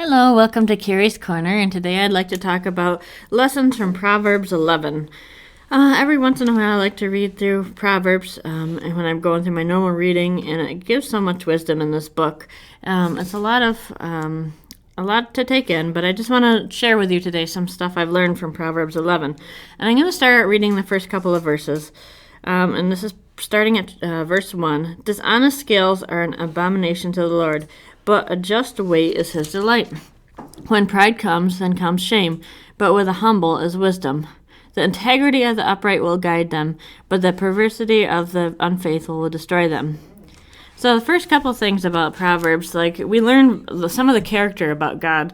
Hello, welcome to Carrie's Corner, and today I'd like to talk about lessons from Proverbs 11. Every once in a while I like to read through Proverbs and when I'm going through my normal reading, and it gives so much wisdom in this book. It's a lot to take in, but I just want to share with you today some stuff I've learned from Proverbs 11. And I'm going to start reading the first couple of verses, and this is starting at verse 1. Dishonest scales are an abomination to the Lord, but a just weight is his delight. When pride comes, then comes shame, but with the humble is wisdom. The integrity of the upright will guide them, but the perversity of the unfaithful will destroy them. So the first couple things about Proverbs, we learn some of the character about God.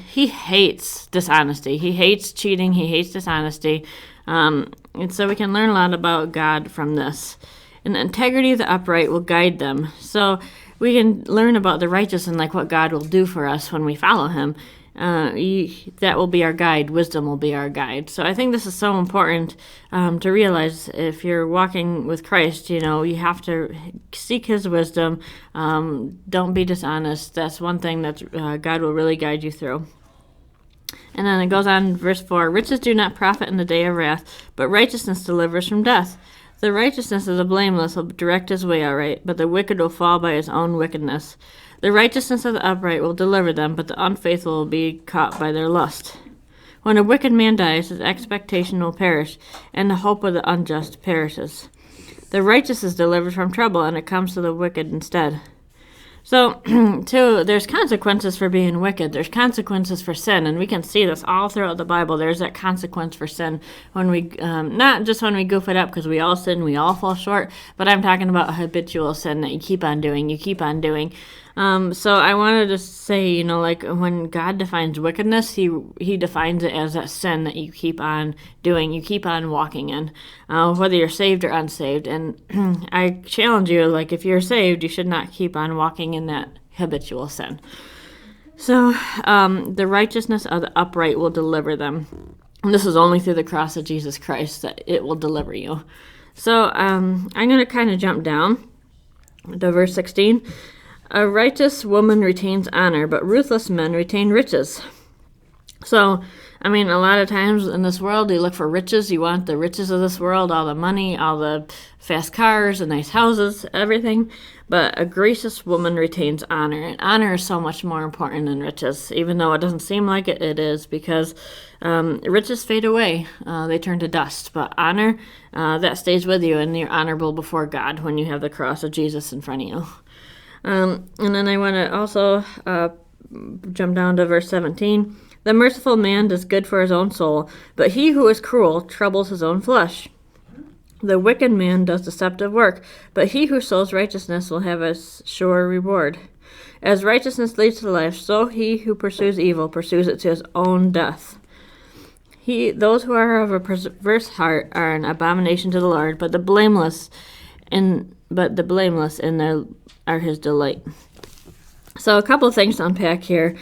He hates dishonesty. He hates cheating. He hates dishonesty. And so we can learn a lot about God from this. And the integrity of the upright will guide them. So we can learn about the righteous and what God will do for us when we follow him. That will be our guide. Wisdom will be our guide. So I think this is so important to realize. If you're walking with Christ, you have to seek his wisdom. Don't be dishonest. That's one thing that God will really guide you through. And then it goes on, verse 4, riches do not profit in the day of wrath, but righteousness delivers from death. The righteousness of the blameless will direct his way aright, but the wicked will fall by his own wickedness. The righteousness of the upright will deliver them, but the unfaithful will be caught by their lust. When a wicked man dies, his expectation will perish, and the hope of the unjust perishes. The righteous is delivered from trouble, and it comes to the wicked instead. So, too, there's consequences for being wicked. There's consequences for sin, and we can see this all throughout the Bible. There's that consequence for sin when we, not just when we goof it up, because we all sin, we all fall short, but I'm talking about a habitual sin that you keep on doing. So I wanted to say, when God defines wickedness, he defines it as that sin that you keep on doing, you keep on walking in, whether you're saved or unsaved. And I challenge you, if you're saved, you should not keep on walking in that habitual sin. So the righteousness of the upright will deliver them. And this is only through the cross of Jesus Christ that it will deliver you. So I'm going to kind of jump down to verse 16. A righteous woman retains honor, but ruthless men retain riches. So, a lot of times in this world, you look for riches. You want the riches of this world, all the money, all the fast cars, the nice houses, everything. But a gracious woman retains honor, and honor is so much more important than riches, even though it doesn't seem like it, it is, because riches fade away. They turn to dust. But honor, that stays with you, and you're honorable before God when you have the cross of Jesus in front of you. And then I want to also jump down to verse 17. The merciful man does good for his own soul, but he who is cruel troubles his own flesh. The wicked man does deceptive work, but he who sows righteousness will have a sure reward. As righteousness leads to life, so he who pursues evil pursues it to his own death. Those who are of a perverse heart are an abomination to the Lord, but the blameless in their are his delight. So a couple of things to unpack here.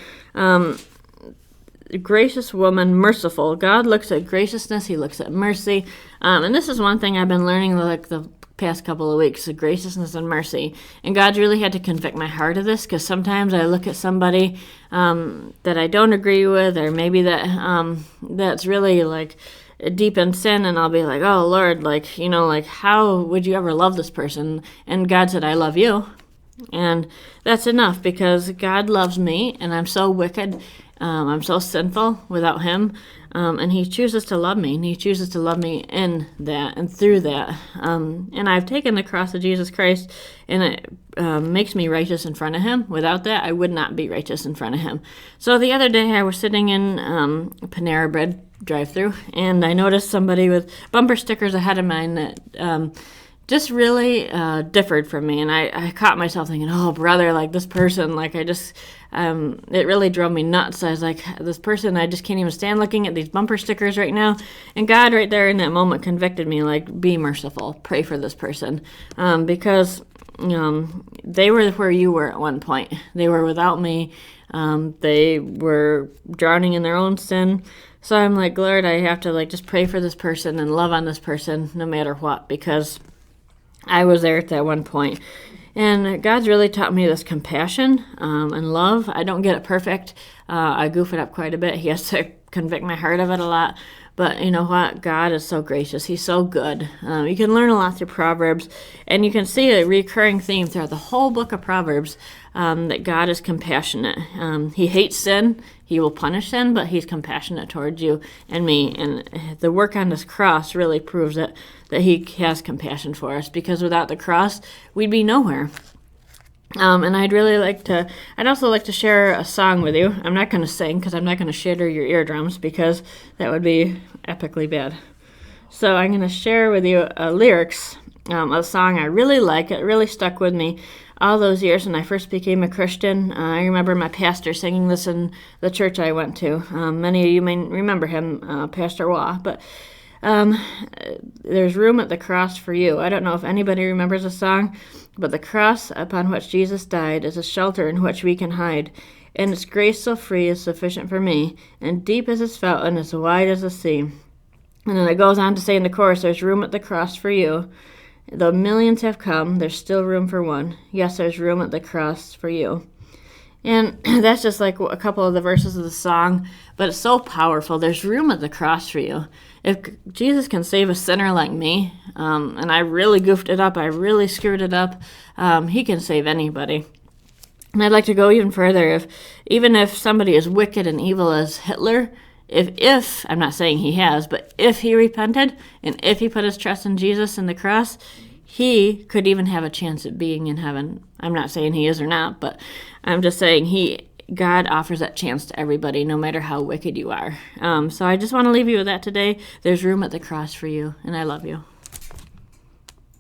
Gracious woman, merciful. God looks at graciousness. He looks at mercy. And this is one thing I've been learning the past couple of weeks, the graciousness and mercy. And God really had to convict my heart of this, because sometimes I look at somebody that I don't agree with, or maybe that's really deep in sin, and I'll be like, oh Lord, how would you ever love this person? And God said, I love you. And that's enough, because God loves me, and I'm so wicked, I'm so sinful without him, and he chooses to love me, and he chooses to love me in that and through that. And I've taken the cross of Jesus Christ, and it makes me righteous in front of him. Without that, I would not be righteous in front of him. So the other day I was sitting in Panera Bread drive-thru, and I noticed somebody with bumper stickers ahead of mine that just really differed from me, and I caught myself thinking, oh brother, this person, it really drove me nuts. I was like, this person, I just can't even stand looking at these bumper stickers right now. And God right there in that moment convicted me, be merciful, pray for this person, because they were where you were at one point. They were without me. They were drowning in their own sin. So I'm like, Lord, I have to just pray for this person and love on this person no matter what, because I was there at that one point. And God's really taught me this compassion and love. I don't get it perfect. I goof it up quite a bit. He has to convict my heart of it a lot. But you know what? God is so gracious. He's so good. You can learn a lot through Proverbs, and you can see a recurring theme throughout the whole book of Proverbs, that God is compassionate. He hates sin. He will punish sin, but he's compassionate towards you and me. And the work on this cross really proves that he has compassion for us, because without the cross, we'd be nowhere. And I'd also like to share a song with you. I'm not going to sing, because I'm not going to shatter your eardrums, because that would be epically bad. So I'm going to share with you lyrics of a song I really like. It really stuck with me all those years when I first became a Christian. I remember my pastor singing this in the church I went to. Many of you may remember him, Pastor Waugh, but there's room at the cross for you. I don't know if anybody remembers the song, but the cross upon which Jesus died is a shelter in which we can hide, and its grace so free is sufficient for me, and deep as its fountain, as wide as the sea. And then it goes on to say in the chorus, there's room at the cross for you. Though millions have come, there's still room for one. Yes, there's room at the cross for you. And that's just like a couple of the verses of the song, but it's so powerful. There's room at the cross for you. If Jesus can save a sinner like me, and I really goofed it up, I really screwed it up, he can save anybody. And I'd like to go even further. Even if somebody as wicked and evil as Hitler, if I'm not saying he has, but if he repented, and if he put his trust in Jesus and the cross, he could even have a chance at being in heaven. I'm not saying he is or not, but I'm just saying God offers that chance to everybody, no matter how wicked you are. So I just want to leave you with that today. There's room at the cross for you, and I love you.